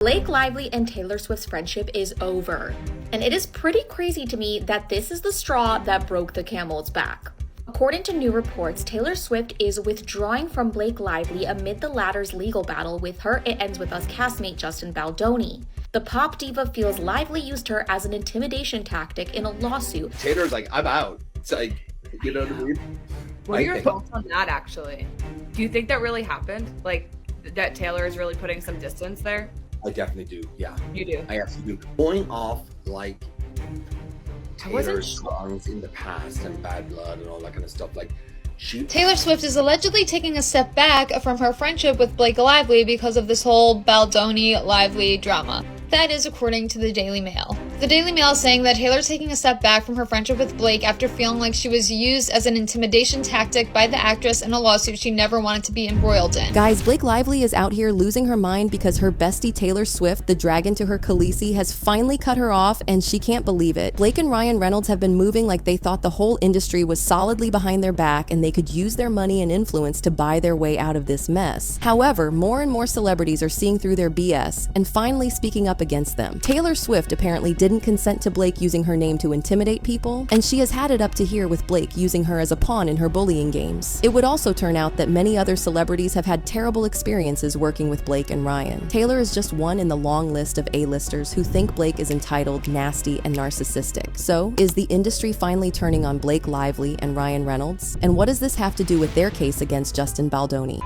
Blake Lively and Taylor Swift's friendship is over, and it is pretty crazy to me that this is the straw that broke the camel's back. According to new reports, Taylor Swift is withdrawing from Blake Lively amid the latter's legal battle with her It Ends With Us castmate Justin Baldoni. The pop diva feels Lively used her as an intimidation tactic in a lawsuit. Taylor's like, I'm out. It's like, you know what I mean? What are your thoughts on that, actually? Do you think that really happened? Like, that Taylor is really putting some distance there? I definitely do, yeah. You do? I absolutely do. Going off, like, Taylor's sure. songs in the past and Bad Blood and all that kind of stuff, like, Taylor Swift is allegedly taking a step back from her friendship with Blake Lively because of this whole Baldoni-Lively drama. That is according to the Daily Mail. The Daily Mail is saying that Taylor's taking a step back from her friendship with Blake after feeling like she was used as an intimidation tactic by the actress in a lawsuit she never wanted to be embroiled in. Guys, Blake Lively is out here losing her mind because her bestie Taylor Swift, the dragon to her Khaleesi, has finally cut her off and she can't believe it. Blake and Ryan Reynolds have been moving like they thought the whole industry was solidly behind their back and they could use their money and influence to buy their way out of this mess. However, more and more celebrities are seeing through their BS and finally speaking up against them. Taylor Swift apparently didn't consent to Blake using her name to intimidate people, and she has had it up to here with Blake using her as a pawn in her bullying games. It would also turn out that many other celebrities have had terrible experiences working with Blake and Ryan. Taylor is just one in the long list of A-listers who think Blake is entitled, nasty, and narcissistic. So, is the industry finally turning on Blake Lively and Ryan Reynolds? And what does this have to do with their case against Justin Baldoni?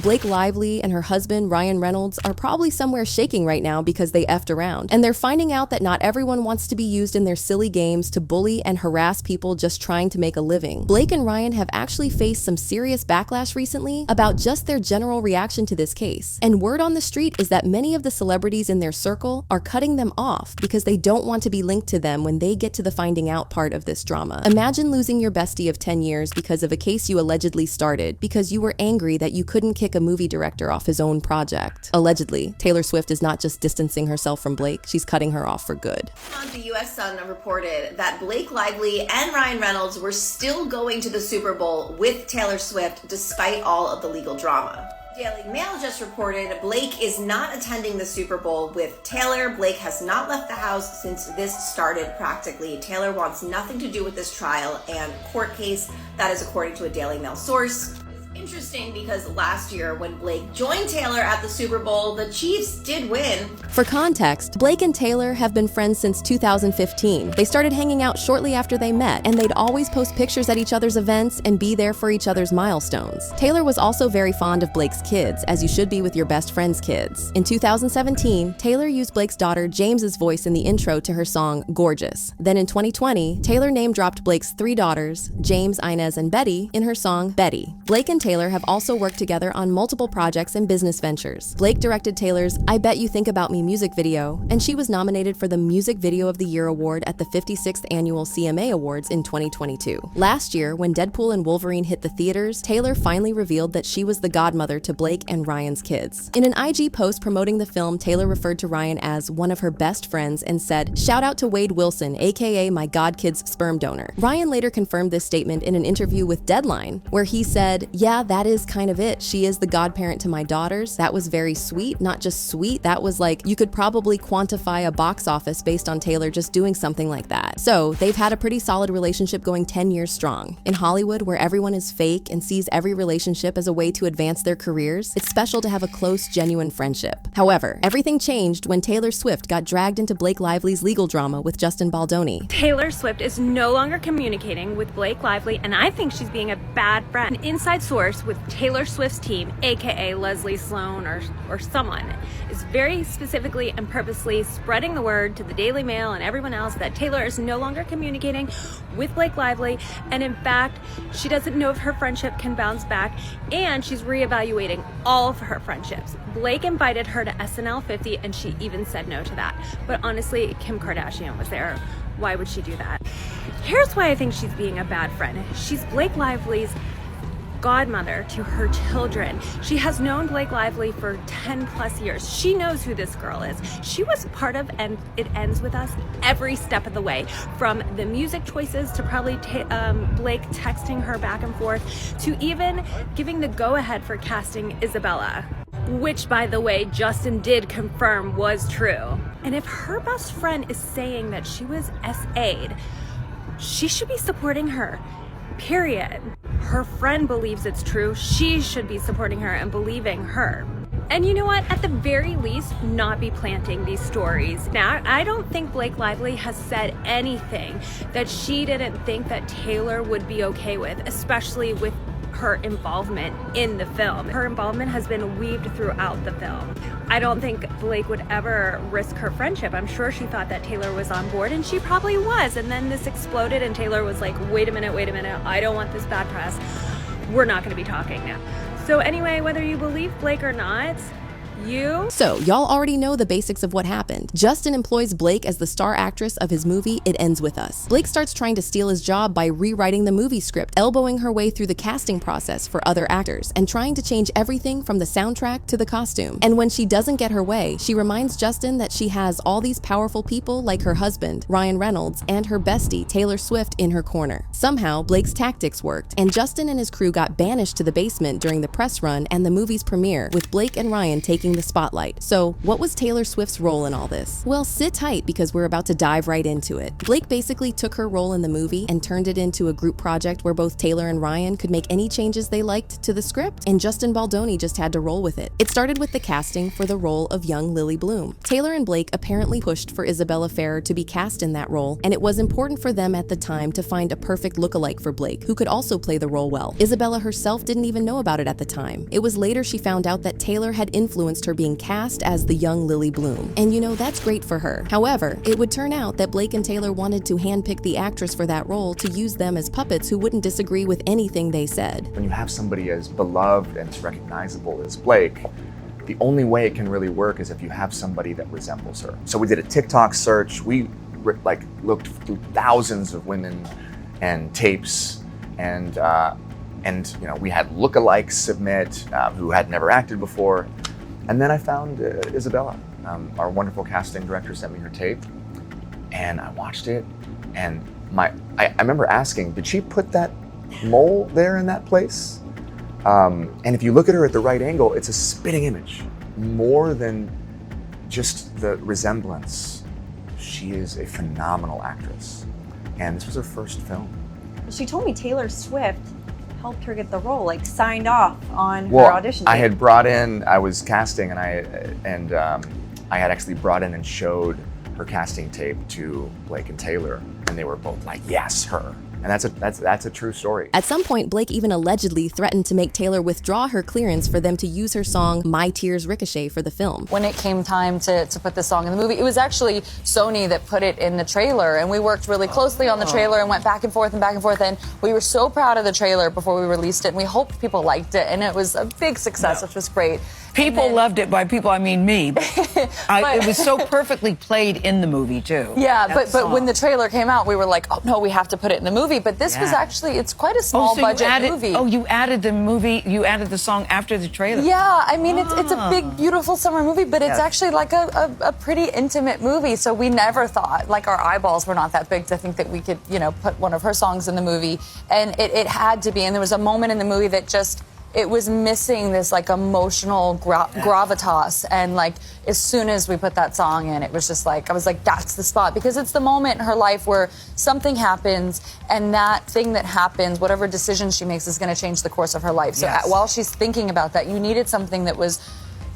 Blake Lively and her husband, Ryan Reynolds, are probably somewhere shaking right now because they effed around. And they're finding out that not everyone wants to be used in their silly games to bully and harass people just trying to make a living. Blake and Ryan have actually faced some serious backlash recently about just their general reaction to this case. And word on the street is that many of the celebrities in their circle are cutting them off because they don't want to be linked to them when they get to the finding out part of this drama. Imagine losing your bestie of 10 years because of a case you allegedly started because you were angry that you couldn't kick a movie director off his own project. Allegedly, Taylor Swift is not just distancing herself from Blake, she's cutting her off for good. The U.S. Sun reported that Blake Lively and Ryan Reynolds were still going to the Super Bowl with Taylor Swift despite all of the legal drama. Daily Mail just reported Blake is not attending the Super Bowl with Taylor. Blake has not left the house since this started practically. Taylor wants nothing to do with this trial and court case. That is according to a Daily Mail source. Interesting because last year when Blake joined Taylor at the Super Bowl, the Chiefs did win. For context, Blake and Taylor have been friends since 2015. They started hanging out shortly after they met, and they'd always post pictures at each other's events and be there for each other's milestones. Taylor was also very fond of Blake's kids, as you should be with your best friend's kids. In 2017, Taylor used Blake's daughter James's voice in the intro to her song Gorgeous. Then in 2020, Taylor name-dropped Blake's 3 daughters, James, Inez, and Betty, in her song Betty. Blake and Taylor have also worked together on multiple projects and business ventures. Blake directed Taylor's I Bet You Think About Me music video, and she was nominated for the Music Video of the Year award at the 56th Annual CMA Awards in 2022. Last year, when Deadpool and Wolverine hit the theaters, Taylor finally revealed that she was the godmother to Blake and Ryan's kids. In an IG post promoting the film, Taylor referred to Ryan as one of her best friends and said, "Shout out to Wade Wilson, aka my godkid's sperm donor." Ryan later confirmed this statement in an interview with Deadline, where he said, "Yeah, that is kind of it. She is the godparent to my daughters. That was very sweet. Not just sweet, that was like, you could probably quantify a box office based on Taylor just doing something like that." So they've had a pretty solid relationship going 10 years strong. In Hollywood, where everyone is fake and sees every relationship as a way to advance their careers, it's special to have a close, genuine friendship. However, everything changed when Taylor Swift got dragged into Blake Lively's legal drama with Justin Baldoni. Taylor Swift is no longer communicating with Blake Lively, and I think she's being a bad friend. An inside source with Taylor Swift's team, aka Leslie Sloan or someone, is very specifically and purposely spreading the word to the Daily Mail and everyone else that Taylor is no longer communicating with Blake Lively, and in fact, she doesn't know if her friendship can bounce back, and she's reevaluating all of her friendships. Blake invited her to SNL 50, and she even said no to that. But honestly, Kim Kardashian was there. Why would she do that? Here's why I think she's being a bad friend. She's Blake Lively's godmother to her children. She has known Blake Lively for 10 plus years. She knows who this girl is. She was part of And It Ends With Us every step of the way, from the music choices to probably Blake texting her back and forth, to even giving the go-ahead for casting Isabella, which, by the way, Justin did confirm was true. And if her best friend is saying that she was SA'd, she should be supporting her, period. Her friend believes it's true. She should be supporting her and believing her. And you know what? At the very least, not be planting these stories. Now, I don't think Blake Lively has said anything that she didn't think that Taylor would be okay with, especially with her involvement in the film. Her involvement has been weaved throughout the film. I don't think Blake would ever risk her friendship. I'm sure she thought that Taylor was on board, and she probably was. And then this exploded, and Taylor was like, wait a minute, I don't want this bad press. We're not gonna be talking now. So anyway, whether you believe Blake or not, So, y'all already know the basics of what happened. Justin employs Blake as the star actress of his movie It Ends With Us. Blake starts trying to steal his job by rewriting the movie script, elbowing her way through the casting process for other actors, and trying to change everything from the soundtrack to the costume. And when she doesn't get her way, she reminds Justin that she has all these powerful people like her husband, Ryan Reynolds, and her bestie, Taylor Swift, in her corner. Somehow, Blake's tactics worked, and Justin and his crew got banished to the basement during the press run and the movie's premiere, with Blake and Ryan taking the spotlight. So, what was Taylor Swift's role in all this? Well, sit tight because we're about to dive right into it. Blake basically took her role in the movie and turned it into a group project where both Taylor and Ryan could make any changes they liked to the script, and Justin Baldoni just had to roll with it. It started with the casting for the role of young Lily Bloom. Taylor and Blake apparently pushed for Isabella Ferrer to be cast in that role, and it was important for them at the time to find a perfect lookalike for Blake, who could also play the role well. Isabella herself didn't even know about it at the time. It was later she found out that Taylor had influenced her being cast as the young Lily Bloom. And you know, that's great for her. However, it would turn out that Blake and Taylor wanted to handpick the actress for that role to use them as puppets who wouldn't disagree with anything they said. When you have somebody as beloved and as recognizable as Blake, the only way it can really work is if you have somebody that resembles her. So we did a TikTok search. We looked through thousands of women and tapes, and you know, we had lookalikes submit who had never acted before. And then I found Isabella. Our wonderful casting director sent me her tape, and I watched it, and I remember asking, did she put that mole there in that place? And if you look at her at the right angle, it's a spitting image. More than just the resemblance, she is a phenomenal actress. And this was her first film. She told me Taylor Swift helped her get the role, like signed off on her audition. I had brought in, I was casting, and I had actually brought in and showed her casting tape to Blake and Taylor, and they were both like, yes, her. And that's a true story. At some point, Blake even allegedly threatened to make Taylor withdraw her clearance for them to use her song My Tears Ricochet for the film. When it came time to put the song in the movie, it was actually Sony that put it in the trailer, and we worked really closely on the trailer and went back and forth, and we were so proud of the trailer before we released it, and we hoped people liked it, and it was a big success, which was great. People loved it. By people, I mean me. It was so perfectly played in the movie, too. Yeah, but when the trailer came out, we were like, oh, no, we have to put it in the movie. But this was actually, it's quite a small budget movie. Oh, you added the song after the trailer. Yeah, I mean, it's a big, beautiful summer movie, but it's actually like a pretty intimate movie. So we never thought, like, our eyeballs were not that big to think that we could, you know, put one of her songs in the movie. And it had to be. And there was a moment in the movie that just, it was missing this like emotional gravitas, and like as soon as we put that song in, it was just like, I was like, that's the spot, because it's the moment in her life where something happens, and that thing that happens, whatever decision she makes, is going to change the course of her life. So while she's thinking about that, you needed something that was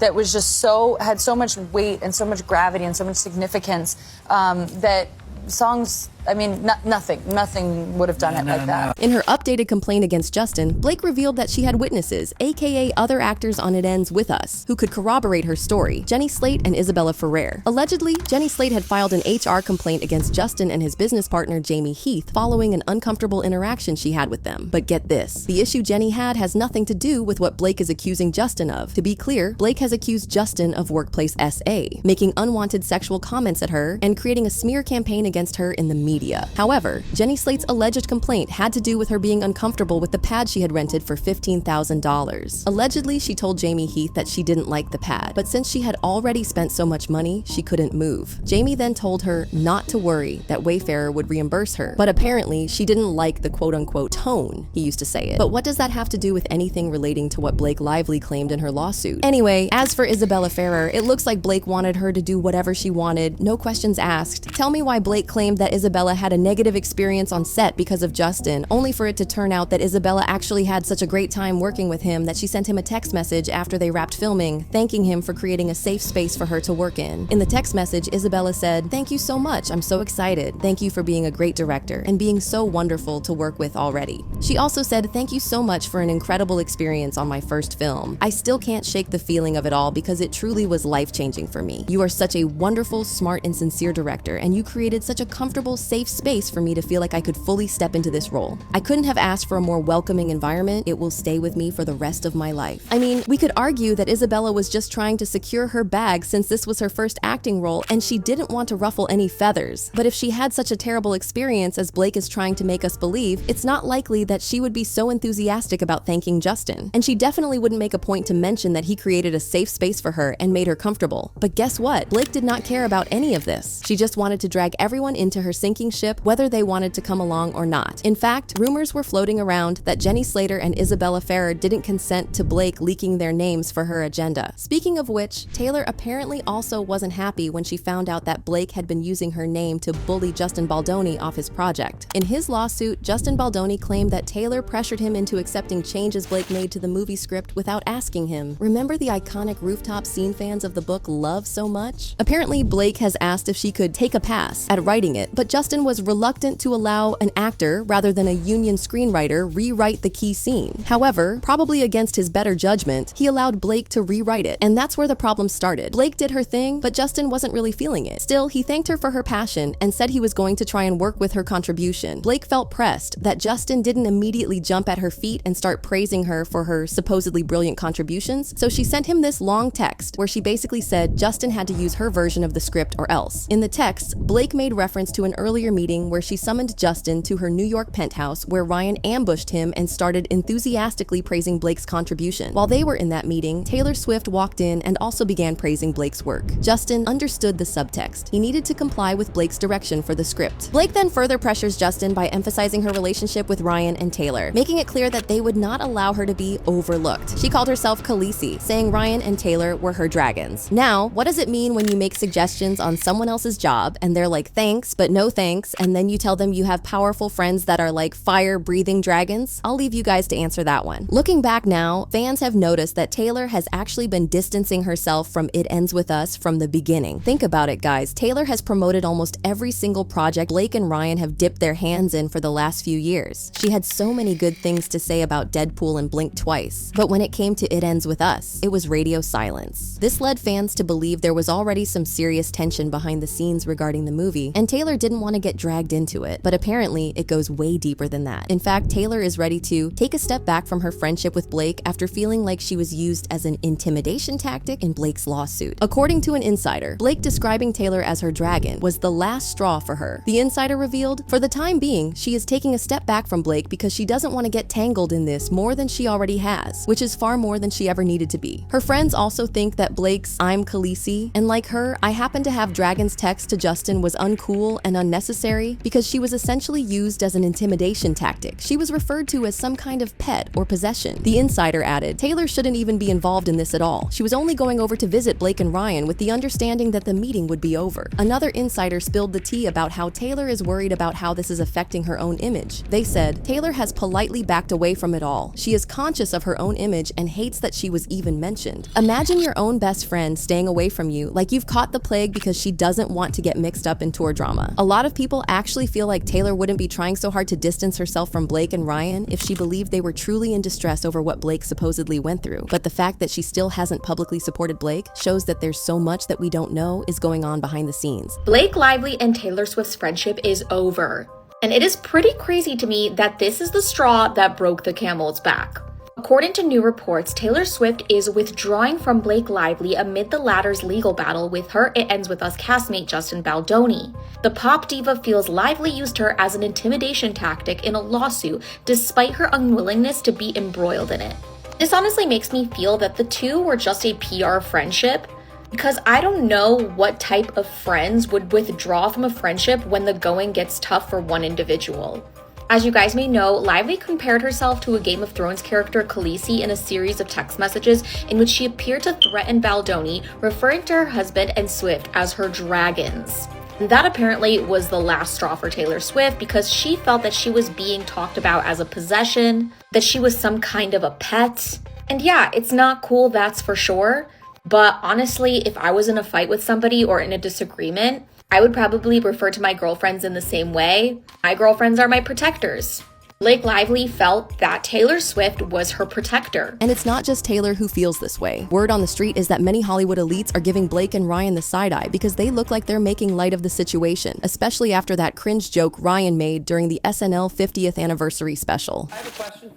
just had so much weight and so much gravity and so much significance that songs, I mean, nothing would have done it like that. In her updated complaint against Justin, Blake revealed that she had witnesses, aka other actors on It Ends With Us, who could corroborate her story, Jenny Slate and Isabella Ferrer. Allegedly, Jenny Slate had filed an HR complaint against Justin and his business partner Jamie Heath following an uncomfortable interaction she had with them. But get this, the issue Jenny had has nothing to do with what Blake is accusing Justin of. To be clear, Blake has accused Justin of workplace SA, making unwanted sexual comments at her and creating a smear campaign against her in the media. media. However, Jenny Slate's alleged complaint had to do with her being uncomfortable with the pad she had rented for $15,000. Allegedly, she told Jamie Heath that she didn't like the pad, but since she had already spent so much money, she couldn't move. Jamie then told her not to worry, that Wayfarer would reimburse her, but apparently she didn't like the quote-unquote tone he used to say it. But what does that have to do with anything relating to what Blake Lively claimed in her lawsuit? Anyway, as for Isabella Ferrer, it looks like Blake wanted her to do whatever she wanted, no questions asked. Tell me why Blake claimed that Isabella had a negative experience on set because of Justin, only for it to turn out that Isabella actually had such a great time working with him that she sent him a text message after they wrapped filming, thanking him for creating a safe space for her to work in. In the text message, Isabella said, "Thank you so much, I'm so excited. Thank you for being a great director and being so wonderful to work with already." She also said, "Thank you so much for an incredible experience on my first film. I still can't shake the feeling of it all because it truly was life-changing for me. You are such a wonderful, smart, and sincere director, and you created such a comfortable, safe space for me to feel like I could fully step into this role. I couldn't have asked for a more welcoming environment. It will stay with me for the rest of my life." I mean, we could argue that Isabella was just trying to secure her bag since this was her first acting role and she didn't want to ruffle any feathers. But if she had such a terrible experience as Blake is trying to make us believe, it's not likely that she would be so enthusiastic about thanking Justin. And she definitely wouldn't make a point to mention that he created a safe space for her and made her comfortable. But guess what? Blake did not care about any of this. She just wanted to drag everyone into her sinking ship, whether they wanted to come along or not. In fact, rumors were floating around that Jenny Slater and Isabella Ferrer didn't consent to Blake leaking their names for her agenda. Speaking of which, Taylor apparently also wasn't happy when she found out that Blake had been using her name to bully Justin Baldoni off his project. In his lawsuit, Justin Baldoni claimed that Taylor pressured him into accepting changes Blake made to the movie script without asking him. Remember the iconic rooftop scene fans of the book love so much? Apparently, Blake has asked if she could take a pass at writing it, but Justin was reluctant to allow an actor, rather than a union screenwriter, rewrite the key scene. However, probably against his better judgment, he allowed Blake to rewrite it, and that's where the problem started. Blake did her thing, but Justin wasn't really feeling it. Still, he thanked her for her passion and said he was going to try and work with her contribution. Blake felt pressed that Justin didn't immediately jump at her feet and start praising her for her supposedly brilliant contributions, so she sent him this long text where she basically said Justin had to use her version of the script or else. In the text, Blake made reference to an earlier meeting where she summoned Justin to her New York penthouse where Ryan ambushed him and started enthusiastically praising Blake's contribution. While they were in that meeting, Taylor Swift walked in and also began praising Blake's work. Justin understood the subtext. He needed to comply with Blake's direction for the script. Blake then further pressures Justin by emphasizing her relationship with Ryan and Taylor, making it clear that they would not allow her to be overlooked. She called herself Khaleesi, saying Ryan and Taylor were her dragons. Now, what does it mean when you make suggestions on someone else's job and they're like, thanks, but no thanks, and then you tell them you have powerful friends that are like fire-breathing dragons? I'll leave you guys to answer that one. Looking back now, fans have noticed that Taylor has actually been distancing herself from It Ends With Us from the beginning. Think about it, guys. Taylor has promoted almost every single project Blake and Ryan have dipped their hands in for the last few years. She had so many good things to say about Deadpool and Blink Twice. But when it came to It Ends With Us, it was radio silence. This led fans to believe there was already some serious tension behind the scenes regarding the movie, and Taylor didn't want to get dragged into it. But apparently, it goes way deeper than that. In fact, Taylor is ready to take a step back from her friendship with Blake after feeling like she was used as an intimidation tactic in Blake's lawsuit. According to an insider, Blake describing Taylor as her dragon was the last straw for her. The insider revealed, for the time being, she is taking a step back from Blake because she doesn't want to get tangled in this more than she already has, which is far more than she ever needed to be. Her friends also think that Blake's "I'm Khaleesi," and like her, I happen to have Dragon's text to Justin was uncool and unnecessary because she was essentially used as an intimidation tactic. She was referred to as some kind of pet or possession. The insider added, Taylor shouldn't even be involved in this at all. She was only going over to visit Blake and Ryan with the understanding that the meeting would be over. Another insider spilled the tea about how Taylor is worried about how this is affecting her own image. They said, Taylor has politely backed away from it all. She is conscious of her own image and hates that she was even mentioned. Imagine your own best friend staying away from you like you've caught the plague because she doesn't want to get mixed up in tour drama. A lot of people actually feel like Taylor wouldn't be trying so hard to distance herself from Blake and Ryan if she believed they were truly in distress over what Blake supposedly went through. But the fact that she still hasn't publicly supported Blake shows that there's so much that we don't know is going on behind the scenes. Blake Lively and Taylor Swift's friendship is over. And it is pretty crazy to me that this is the straw that broke the camel's back. According to new reports, Taylor Swift is withdrawing from Blake Lively amid the latter's legal battle with her It Ends With Us castmate Justin Baldoni. The pop diva feels Lively used her as an intimidation tactic in a lawsuit despite her unwillingness to be embroiled in it. This honestly makes me feel that the two were just a PR friendship, because I don't know what type of friends would withdraw from a friendship when the going gets tough for one individual. As you guys may know, Lively compared herself to a Game of Thrones character Khaleesi in a series of text messages in which she appeared to threaten Baldoni, referring to her husband and Swift as her dragons. That apparently was the last straw for Taylor Swift, because she felt that she was being talked about as a possession, that she was some kind of a pet. And yeah, it's not cool, that's for sure. But honestly, if I was in a fight with somebody or in a disagreement, I would probably refer to my girlfriends in the same way. My girlfriends are my protectors. Blake Lively felt that Taylor Swift was her protector. And it's not just Taylor who feels this way. Word on the street is that many Hollywood elites are giving Blake and Ryan the side eye because they look like they're making light of the situation, especially after that cringe joke Ryan made during the SNL 50th anniversary special. I have a question.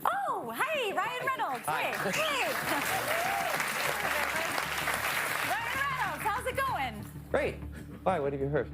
Oh, hey, Ryan Reynolds. Hi. Hey. Ryan Reynolds, how's it going? Great. Why? What have you heard?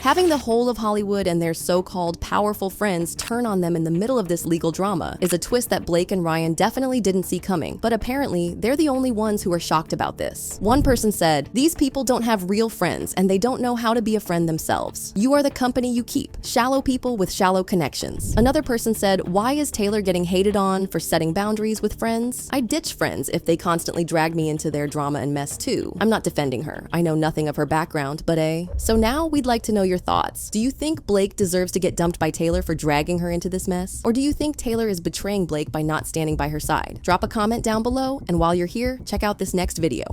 Having the whole of Hollywood and their so-called powerful friends turn on them in the middle of this legal drama is a twist that Blake and Ryan definitely didn't see coming, but apparently they're the only ones who are shocked about this. One person said, "These people don't have real friends and they don't know how to be a friend themselves. You are the company you keep. Shallow people with shallow connections." Another person said, "Why is Taylor getting hated on for setting boundaries with friends? I ditch friends if they constantly drag me into their drama and mess too." I'm not defending her. I know nothing of her background, but So now we'd like to know your thoughts. Do you think Blake deserves to get dumped by Taylor for dragging her into this mess? Or do you think Taylor is betraying Blake by not standing by her side? Drop a comment down below, and while you're here, check out this next video.